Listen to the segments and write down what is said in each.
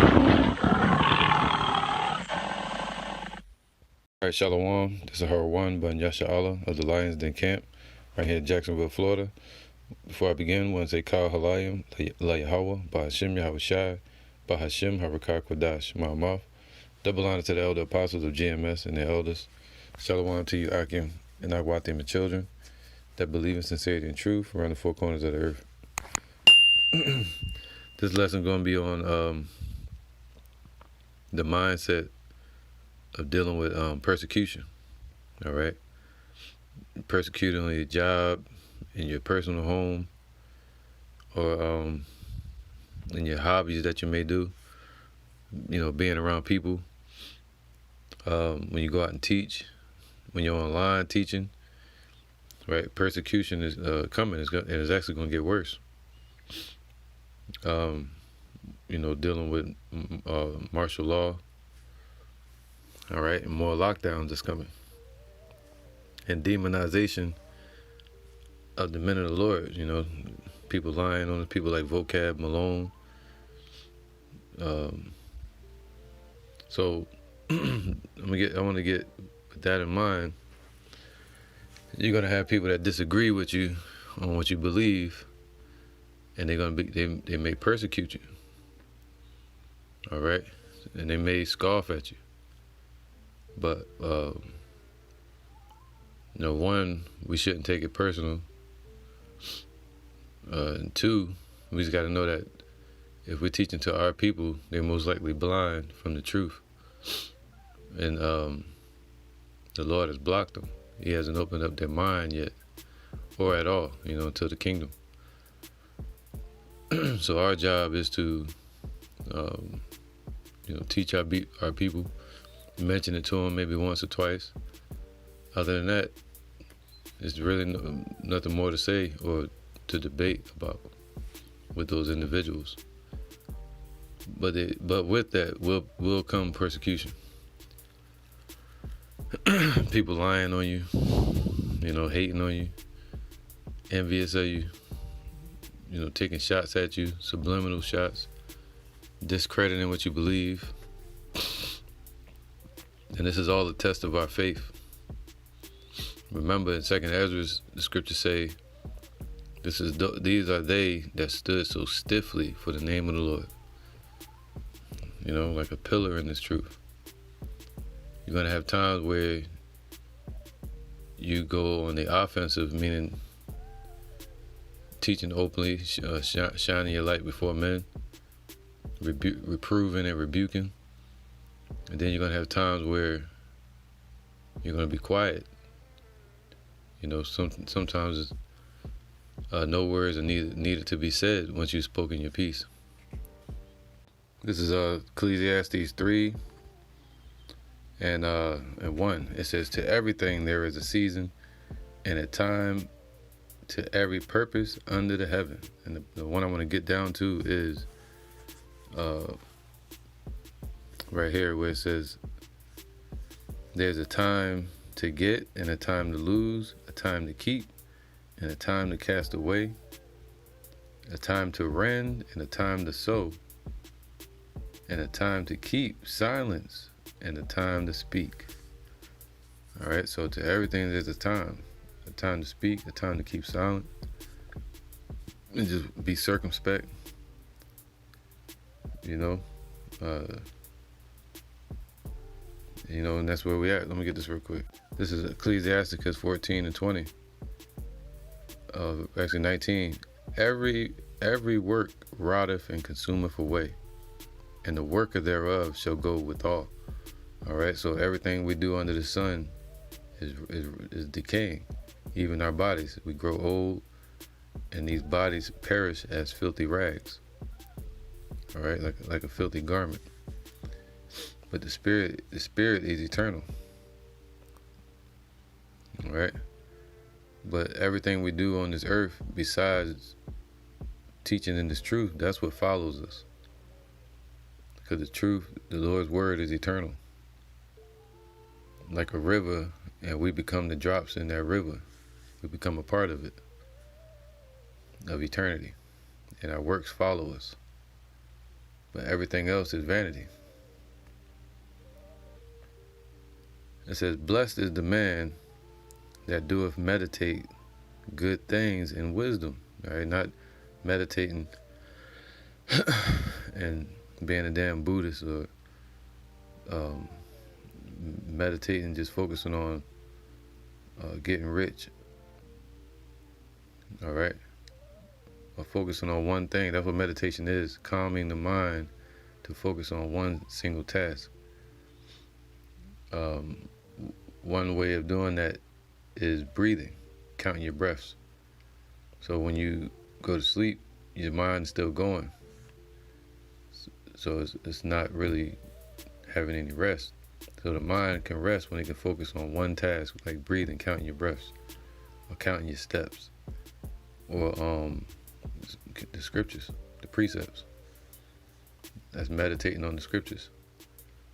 All right, Shalom. This is Har1 Bun Yasha Allah of the Lions Den Camp, right here in Jacksonville, Florida. Before I begin, I want to say Kal Halayim, La Yahweh, Bahashim Yahweh Shai, Bahashim Harakah Kwadash, Ma'amaf. Double honor to the elder apostles of GMS and their elders. Shalom to you, Akim and Agwatim and children that believe in sincerity and truth around the four corners of the earth. This lesson is going to be on the mindset of dealing with persecution. All right, persecuting on your job, in your personal home, or in your hobbies that you may do. You know, being around people. When you go out and teach, when you're online teaching, right? Persecution is coming. It's actually going to get worse. You know, dealing with martial law. All right, and more lockdowns is coming, and demonization of the men of the Lord. You know, people lying on people like Vocab Malone. So I want to get with that in mind. You're gonna have people that disagree with you on what you believe, and they may persecute you. All right, and they may scoff at you. But you know, one, we shouldn't take it personal. And two, we just got to know that if we're teaching to our people, they're most likely blind from the truth. And the Lord has blocked them. He hasn't opened up their mind yet, or at all, you know, to the kingdom. So our job is to, you know, teach our people, mention it to them maybe once or twice. Other than that, there's really nothing more to say or to debate about with those individuals. But with that will come persecution. People lying on you, you know, hating on you, envious of you, you know, taking shots at you, subliminal shots, discrediting what you believe. And this is all a test of our faith. Remember in 2nd Ezra, the scriptures say, these are they that stood so stiffly for the name of the Lord. You know, like a pillar in this truth. You're going to have times where you go on the offensive, meaning teaching openly, shining your light before men, reproving and rebuking. And then you're going to have times where you're going to be quiet. You know, sometimes no words are needed to be said once you've spoken your piece. This is Ecclesiastes 3 and 1. It says, to everything there is a season and a time to every purpose under the heaven. And the one I want to get down to is right here where it says, there's a time to get and a time to lose, a time to keep and a time to cast away, a time to rend and a time to sow, and a time to keep silence and a time to speak. All right, so to everything there's a time to speak, a time to keep silent, and just be circumspect. You know, and that's where we at. Let me get this real quick. This is Ecclesiasticus 14 and 20. Actually 19. Every work rotteth and consumeth away, and the worker thereof shall go withal. All right, so everything we do under the sun is decaying. Even our bodies, we grow old, and these bodies perish as filthy rags. All right, like a filthy garment. But the spirit is eternal. All right. But everything we do on this earth, besides teaching in this truth, that's what follows us. Because the truth, the Lord's word is eternal. Like a river, and we become the drops in that river. We become a part of it, of eternity. And our works follow us. but everything else is vanity. It says, blessed is the man that doeth meditate good things in wisdom. All right, not meditating and being a damn Buddhist, or meditating just focusing on getting rich. All right, or focusing on one thing. That's what meditation is, calming the mind to focus on one single task. One way of doing that is breathing, counting your breaths. So when you go to sleep, your mind's still going. So it's not really having any rest. So the mind can rest when it can focus on one task, like breathing, counting your breaths, or counting your steps, or the scriptures, the precepts. That's meditating on the scriptures,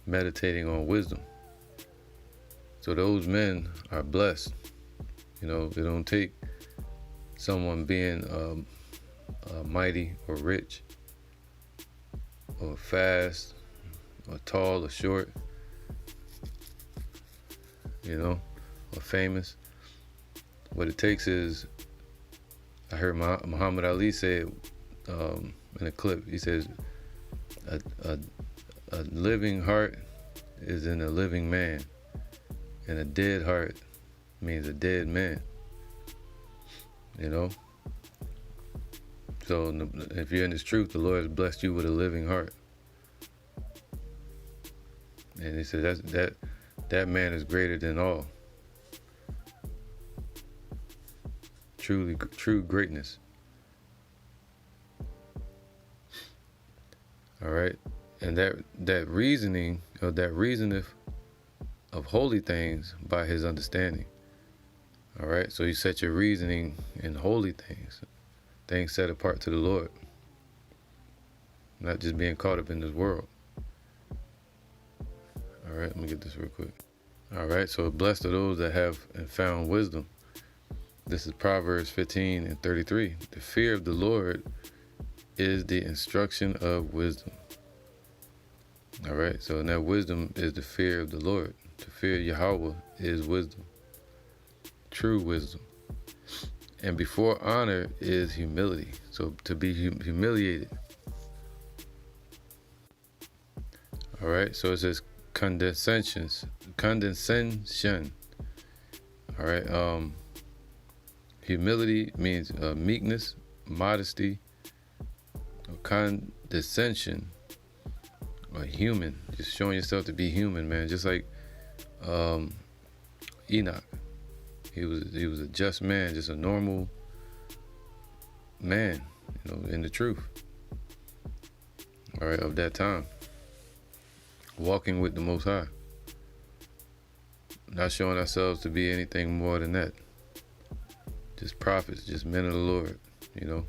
meditating on wisdom. So those men are blessed. You know, it don't take someone being mighty or rich or fast or tall or short, you know, or famous. What it takes is, I heard Muhammad Ali say it in a clip. He says, a living heart is in a living man, and a dead heart means a dead man. You know? So if you're in this truth, the Lord has blessed you with a living heart. And he said that man is greater than all. True greatness. All right? And that reasoning, or that reasoneth of holy things by his understanding. All right? So you set your reasoning in holy things, things set apart to the Lord, not just being caught up in this world. All right, let me get this real quick. All right, so blessed are those that have and found wisdom. This is Proverbs 15:33. The fear of the Lord is the instruction of wisdom. All right, so that wisdom is the fear of the Lord. To fear Yahweh is wisdom, true wisdom. And before honor is humility. So to be humiliated. All right, so it says condescension. All right, humility means meekness, modesty, or condescension, or human. Just showing yourself to be human, man. Just like Enoch. He was a just man, just a normal man, you know, in the truth. All right, of that time. Walking with the Most High. Not showing ourselves to be anything more than that. Just prophets, just men of the Lord, you know.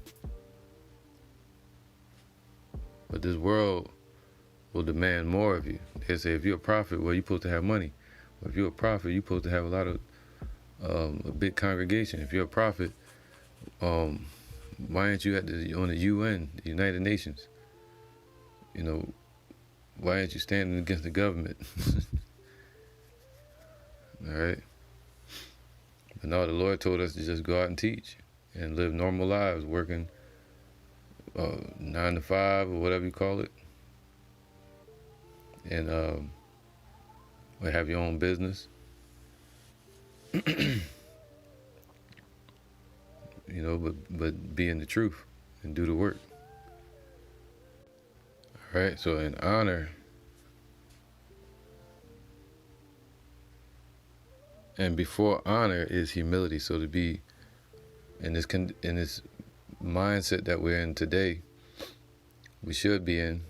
But this world will demand more of you. They say, if you're a prophet, well, you're supposed to have money. Or if you're a prophet, you're supposed to have a lot of a big congregation. If you're a prophet, why aren't you on the UN, the United Nations? You know, why aren't you standing against the government? All right. But no, the Lord told us to just go out and teach and live normal lives, working 9 to 5 or whatever you call it, and or have your own business. You know, but be in the truth and do the work. All right, so in honor, and before honor is humility. So to be in this mindset that we're in today, we should be in.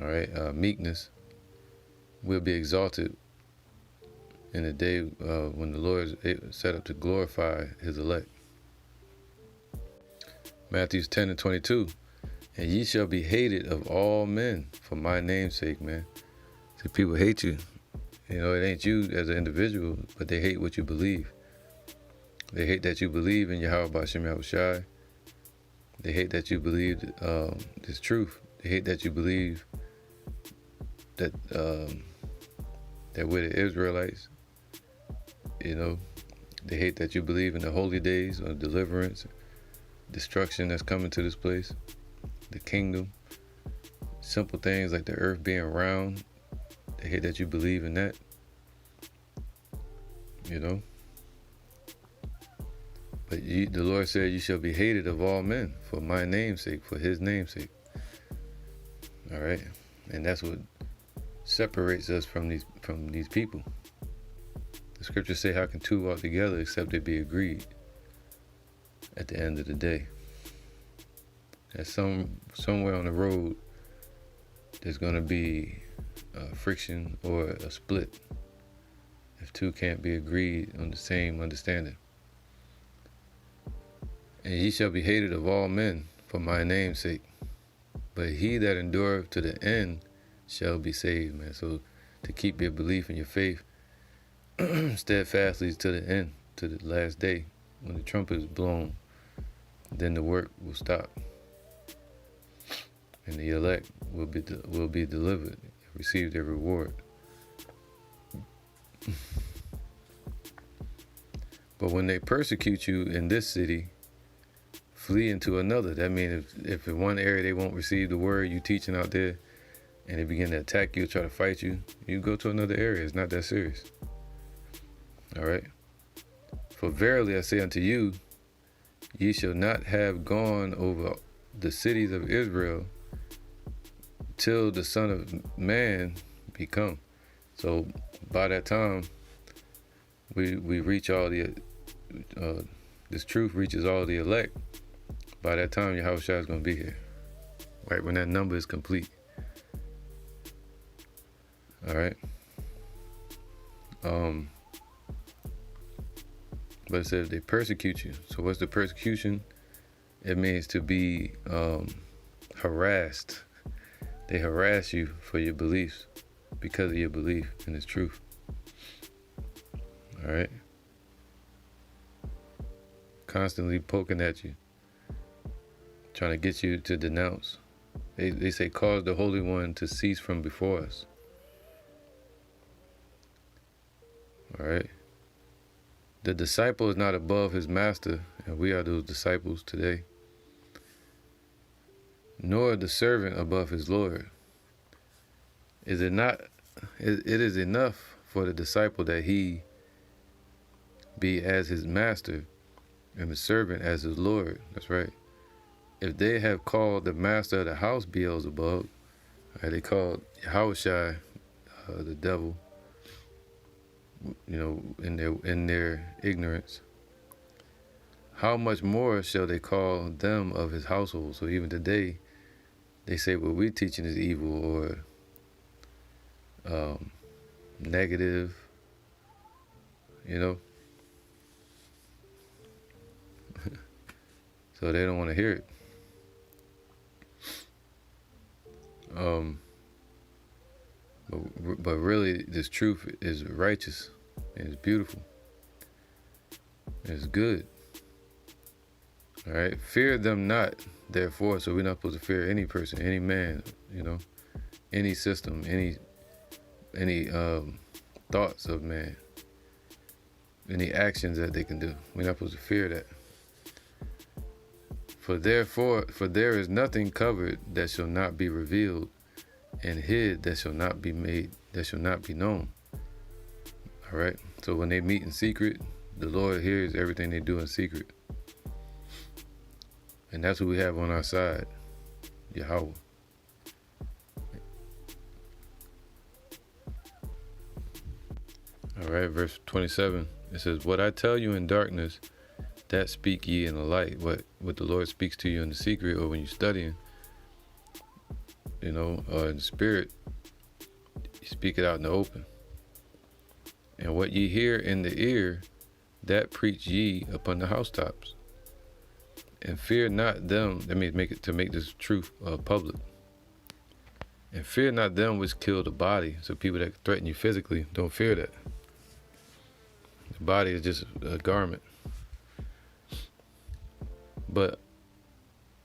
All right, meekness. We'll be exalted in the day when the Lord is set up to glorify his elect. Matthew 10:22. And ye shall be hated of all men for my name's sake, man. See, people hate you. You know, it ain't you as an individual, but they hate what you believe. They hate that you believe in Yahweh B'Shem Yahushai. They hate that you believe this truth, They hate that you believe that that we're the Israelites. You know, they hate that you believe in the holy days or deliverance, destruction that's coming to this place, the kingdom. Simple things like the earth being round. They hate that you believe in that. You know. But the Lord said, you shall be hated of all men for my name's sake, for his name's sake. All right. And that's what separates us from these people. The scriptures say, how can two walk together except they be agreed at the end of the day? That somewhere on the road, there's going to be friction or a split if two can't be agreed on the same understanding. And ye shall be hated of all men for my name's sake. But he that endureth to the end shall be saved, man. So to keep your belief and your faith steadfastly to the end, to the last day, when the trumpet is blown, then the work will stop. And the elect will be delivered, receive their reward. But when they persecute you in this city, flee into another. That means if in one area they won't receive the word you teaching out there, and they begin to attack you, try to fight you, you go to another area. It's not that serious. All right. For verily I say unto you, ye shall not have gone over the cities of Israel till the Son of Man be come. So by that time, we reach all the this truth reaches all the elect. By that time, Yahushua is going to be here, right when that number is complete. All right. But it says they persecute you. So what's the persecution? It means to be harassed. They harass you for your beliefs because of your belief in this truth. All right. Constantly poking at you, trying to get you to denounce. They say, cause the Holy One to cease from before us. All right. The disciple is not above his master, and we are those disciples today. Nor the servant above his Lord. Is it not? It is enough for the disciple that he be as his master and the servant as his Lord. That's right. If they have called the master of the house Beelzebub, they called Yahushua the devil, you know, in their ignorance, how much more shall they call them of his household? So even today, they say what we're teaching is evil or negative, you know. So they don't want to hear it. But really, this truth is righteous and it's beautiful. It's good. All right. Fear them not, therefore. So we're not supposed to fear any person, any man, you know, any system, any thoughts of man, any actions that they can do. We're not supposed to fear that. For there is nothing covered that shall not be revealed, and hid that shall not be made, that shall not be known. All right. So when they meet in secret, the Lord hears everything they do in secret. And that's what we have on our side, Yahweh. All right, verse 27, it says, what I tell you in darkness, that speak ye in the light. What the Lord speaks to you in the secret, or when you're studying, you know, in the spirit, you speak it out in the open. And what ye hear in the ear, that preach ye upon the housetops. And fear not them, that means make this truth public. And fear not them which kill the body. So people that threaten you physically, don't fear that. The body is just a garment. But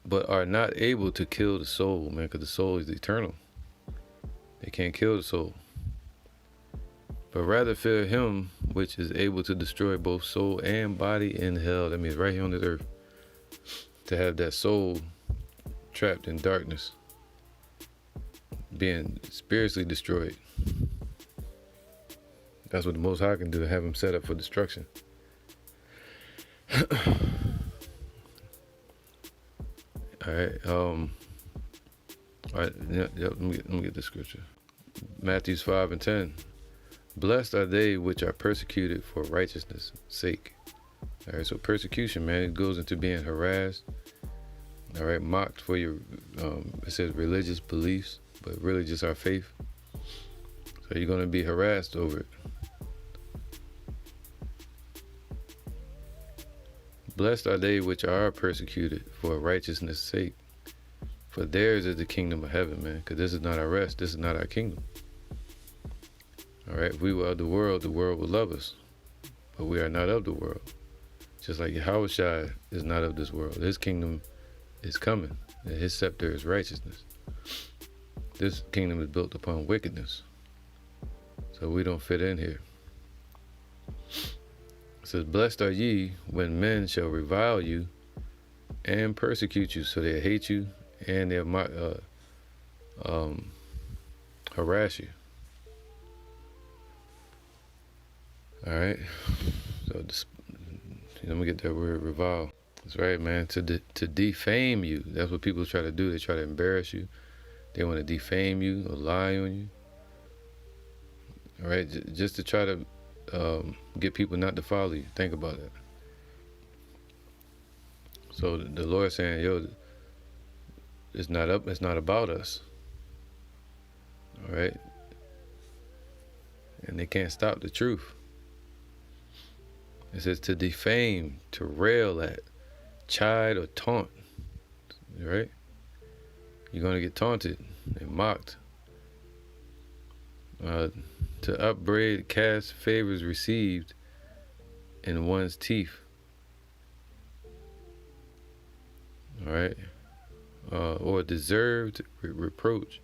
but are not able to kill the soul, man, because the soul is eternal. They can't kill the soul. But rather fear him which is able to destroy both soul and body in hell. That means right here on this earth. To have that soul trapped in darkness, being spiritually destroyed. That's what the Most High can do, to have him set up for destruction. All right, let me get the scripture. Matthew 5:10. Blessed are they which are persecuted for righteousness' sake. All right, so persecution, man, it goes into being harassed, all right, mocked for your, it says religious beliefs, but really just our faith. So you're going to be harassed over it. Blessed are they which are persecuted for righteousness' sake, for theirs is the kingdom of heaven, man, because this is not our rest, this is not our kingdom. All right, if we were of the world would love us, but we are not of the world. Just like Yahushua is not of this world. His kingdom is coming, and his scepter is righteousness. This kingdom is built upon wickedness, so we don't fit in here. It says, blessed are ye when men shall revile you and persecute you, so they hate you and they'll harass you. All right, so let me get that word, revile. That's right, man. To defame you. That's what people try to do. They try to embarrass you. They want to defame you or lie on you. All right, just to try to get people not to follow you. Think about it. So the Lord saying, yo, it's not about us. All right, and they can't stop the truth. It says to defame, to rail at, chide or taunt, right? You're going to get taunted and mocked. To upbraid, cast favors received in one's teeth. All right? Or deserved reproach,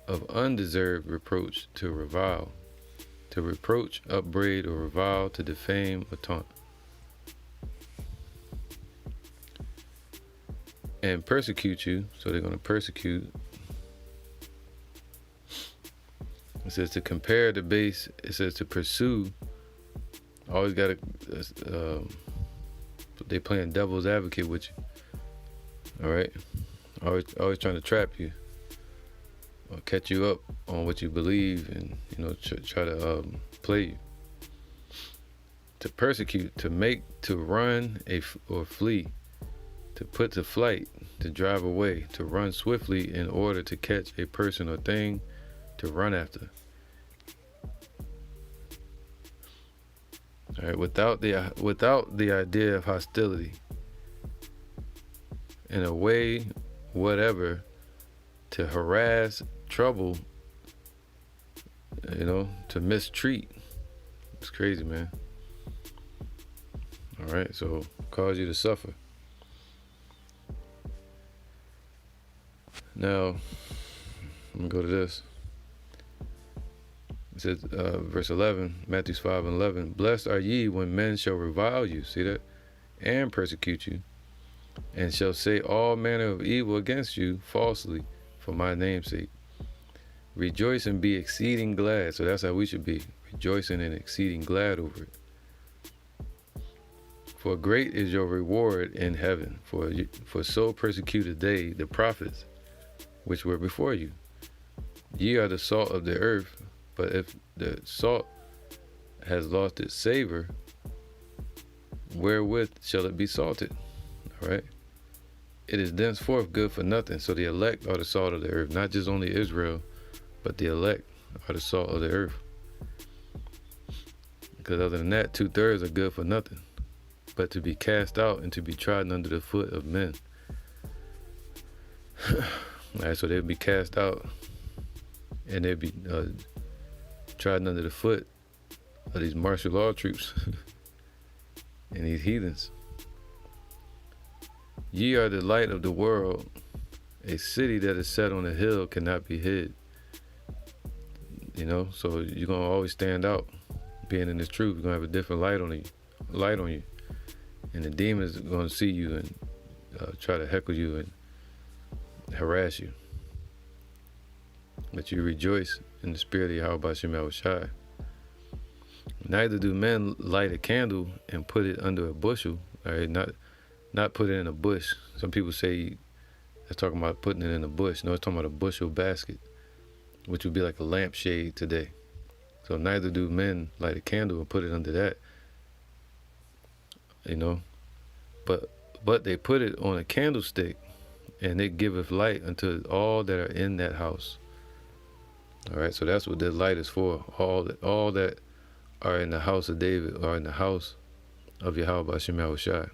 of undeserved reproach, to revile. To reproach, upbraid, or revile, to defame or taunt. And persecute you, so they're going to persecute. It says to compare the base. It says to pursue. Always got to, they playing devil's advocate with you. All right? Always trying to trap you. Or catch you up on what you believe and, try to play you. To persecute, to make, to run or flee. To put to flight, to drive away, to run swiftly in order to catch a person or thing, to run after. All right, without the idea of hostility, in a way, whatever, to harass, trouble, to mistreat. It's crazy, man. All right, so cause you to suffer. Now, let me go to this. It says, verse 11, Matthew 5:11. Blessed are ye when men shall revile you, see that? And persecute you, and shall say all manner of evil against you falsely for my name's sake. Rejoice and be exceeding glad. So that's how we should be, rejoicing and exceeding glad over it. For great is your reward in heaven, for so persecuted they, the prophets, which were before you. Ye are the salt of the earth, but if the salt has lost its savor, wherewith shall it be salted? All right. It is thenceforth good for nothing. So the elect are the salt of the earth, not just only Israel, but the elect are the salt of the earth. Because other than that, 2/3 are good for nothing, but to be cast out and to be trodden under the foot of men. All right, so they'll be cast out and they'll be trodden under the foot of these martial law troops and these heathens. Ye are the light of the world. A city that is set on a hill cannot be hid. You know, so you're gonna always stand out, being in this truth. You're gonna have a different light on you, and the demons are gonna see you and try to heckle you and harass you. But you rejoice in the spirit of Yahweh Bashim Yahushai. Neither do men light a candle and put it under a bushel. All right, not put it in a bush. Some people say that's talking about putting it in a bush. No, it's talking about a bushel basket, which would be like a lampshade today. So neither do men light a candle and put it under that. You know, but they put it on a candlestick, and it giveth light unto all that are in that house. All right, so that's what the light is for. All that are in the house of David, or in the house of Yahweh Bashim Yahushai.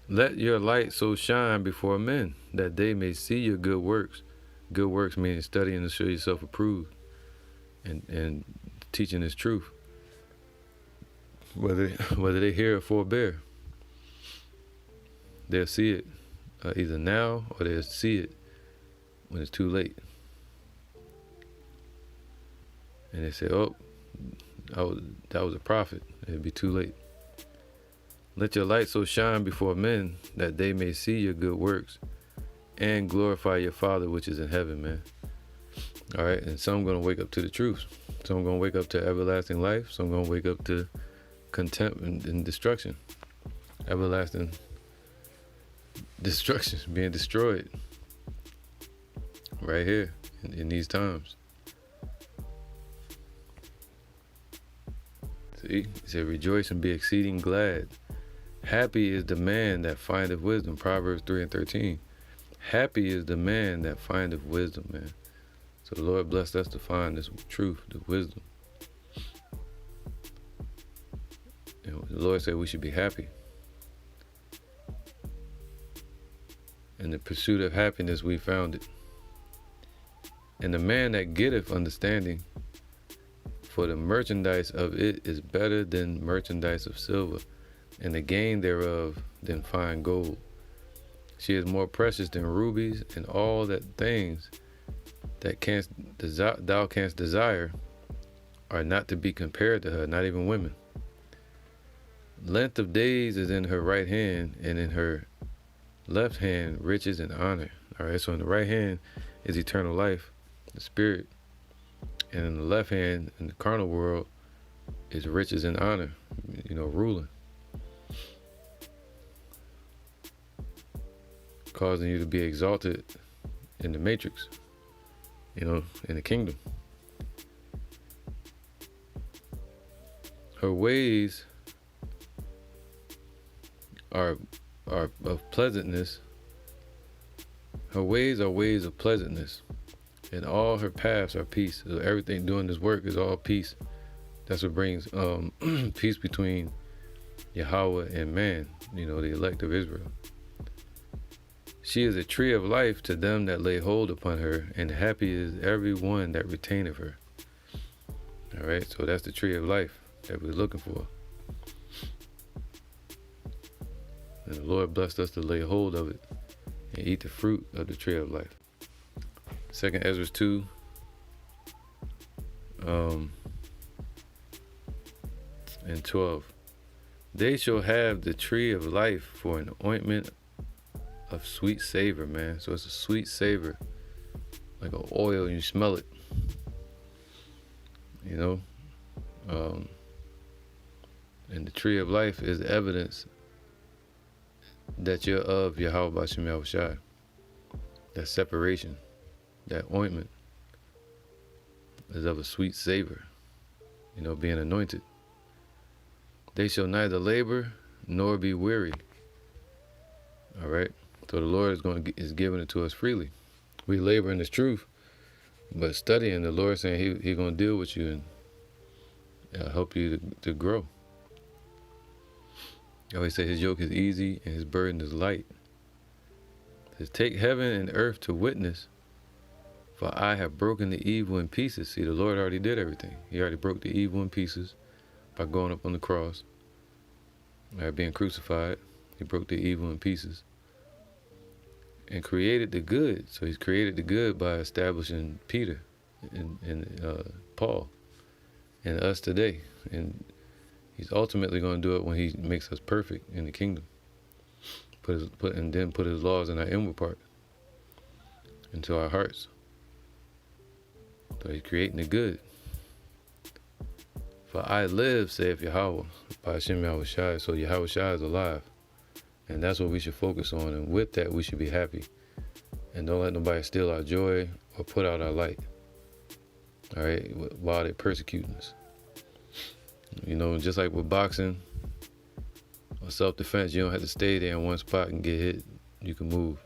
Let your light so shine before men, that they may see your good works. Good works meaning studying to show yourself approved, and teaching this truth. Whether they hear or forbear, they'll see it either now, or they'll see it when it's too late. And they say, oh, that was a prophet. It'd be too late. Let your light so shine before men, that they may see your good works and glorify your Father which is in heaven, man. All right, and some going to wake up to the truth. Some going to wake up to everlasting life. Some going to wake up to contempt and destruction. Everlasting destruction, being destroyed right here in these times. See, he said, rejoice and be exceeding glad. Happy is the man that findeth wisdom. Proverbs 3:13. Happy is the man that findeth wisdom, man. So the Lord blessed us to find this truth, the wisdom. And the Lord said we should be happy. In the pursuit of happiness we found it. And the man that getteth understanding, for the merchandise of it is better than merchandise of silver, and the gain thereof than fine gold. She is more precious than rubies, and all that things that thou canst desire are not to be compared to her, not even women. Length of days is in her right hand, and in her left hand riches and honor. All right, so in the right hand is eternal life, the spirit, and in the left hand, in the carnal world, is riches and honor, you know, ruling, causing you to be exalted in the matrix, you know, in the kingdom. Her ways are of pleasantness. Her ways are ways of pleasantness, and all her paths are peace. So everything doing this work is all peace. That's what brings peace between Yahweh and man, you know, the elect of Israel. She is a tree of life to them that lay hold upon her, and happy is every one that retaineth her. All right, so that's the tree of life that we're looking for. And the Lord blessed us to lay hold of it and eat the fruit of the tree of life. 2nd Ezra 2, and 12. They shall have the tree of life for an ointment of sweet savor, man. So it's a sweet savor, like an oil, and you smell it. You know, and the tree of life is evidence that you're of Yahweh Bashim Yahushai. That separation, that ointment is of a sweet savor, you know, being anointed. They shall neither labor nor be weary. All right, so the Lord is giving it to us freely. We labor in this truth, but studying, the Lord saying He's going to deal with you and help you to grow. He always say His yoke is easy and His burden is light. He says, take heaven and earth to witness, for I have broken the evil in pieces. See, the Lord already did everything. He already broke the evil in pieces by going up on the cross. right, being crucified. He broke the evil in pieces and created the good. So he's created the good by establishing Peter and Paul and us today. And he's ultimately going to do it when he makes us perfect in the kingdom. And then put his laws in our inward part, into our hearts. So he's creating the good. For I live, saith Yahweh, by Hashem Yahushai. So Yahushai is alive. And that's what we should focus on. And with that, we should be happy. And don't let nobody steal our joy or put out our light. All right? While they're persecuting us. You know, just like with boxing or self-defense, you don't have to stay there in one spot and get hit. You can move.